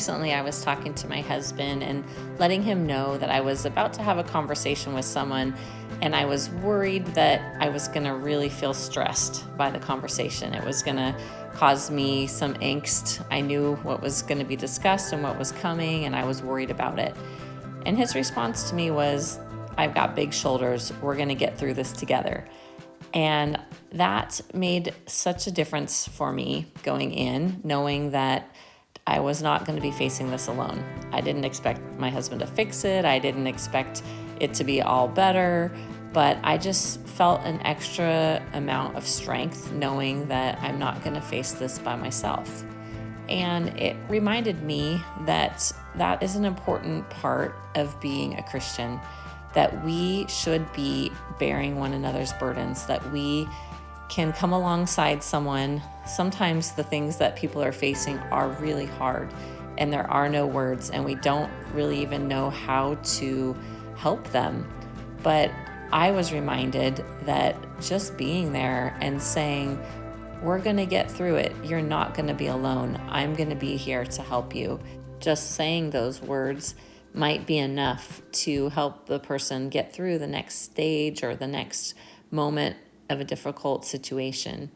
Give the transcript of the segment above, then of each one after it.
recently I was talking to my husband and letting him know that I was about to have a conversation with someone, and I was worried that I was going to really feel stressed by the conversation. It was going to cause me some angst. I knew what was going to be discussed and what was coming, and I was worried about it. And his response to me was, "I've got big shoulders. We're going to get through this together." And that made such a difference for me going in, knowing that I was not going to be facing this alone. I didn't expect my husband to fix it. I didn't expect it to be all better, but I just felt an extra amount of strength knowing that I'm not going to face this by myself. And it reminded me that that is an important part of being a Christian, that we should be bearing one another's burdens, that we can come alongside someone. Sometimes the things that people are facing are really hard and there are no words and we don't really even know how to help them. But I was reminded that just being there and saying, "We're going to get through it. You're not going to be alone. I'm going to be here to help you." Just saying those words might be enough to help the person get through the next stage or the next moment of a difficult situation.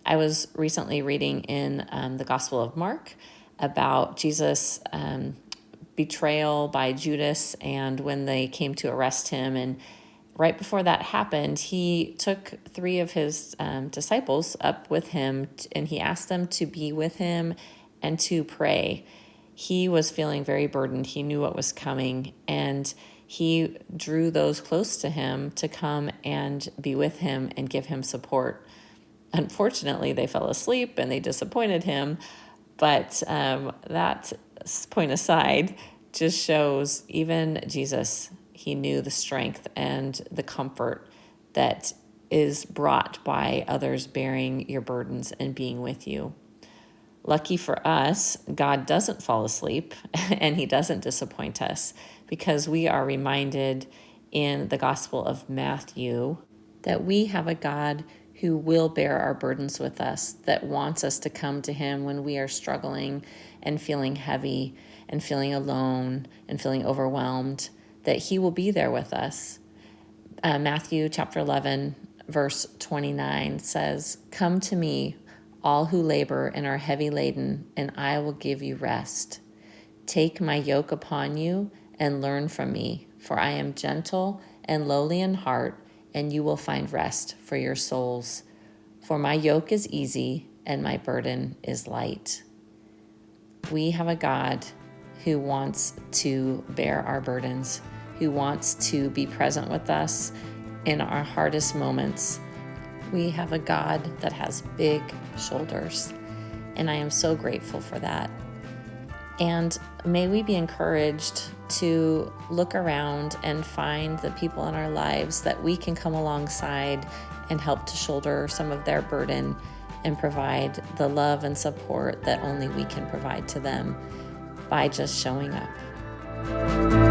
I was recently reading in the Gospel of Mark about Jesus' betrayal by Judas, and when they came to arrest him. And right before that happened, he took 3 of his disciples up with him, and he asked them to be with him and to pray. He was feeling very burdened. He knew what was coming, and he drew those close to him to come and be with him and give him support. Unfortunately, they fell asleep and they disappointed him, but that point aside just shows even Jesus, he knew the strength and the comfort that is brought by others bearing your burdens and being with you. Lucky for us, God doesn't fall asleep and he doesn't disappoint us, because we are reminded in the Gospel of Matthew that we have a God who will bear our burdens with us, that wants us to come to him when we are struggling and feeling heavy and feeling alone and feeling overwhelmed, that he will be there with us. Matthew chapter 11, verse 29 says, "Come to me, all who labor and are heavy laden, and I will give you rest. Take my yoke upon you and learn from me, for I am gentle and lowly in heart, and you will find rest for your souls. For my yoke is easy and my burden is light." We have a God who wants to bear our burdens, who wants to be present with us in our hardest moments. We have a God that has big shoulders, and I am so grateful for that. And may we be encouraged to look around and find the people in our lives that we can come alongside and help to shoulder some of their burden and provide the love and support that only we can provide to them by just showing up.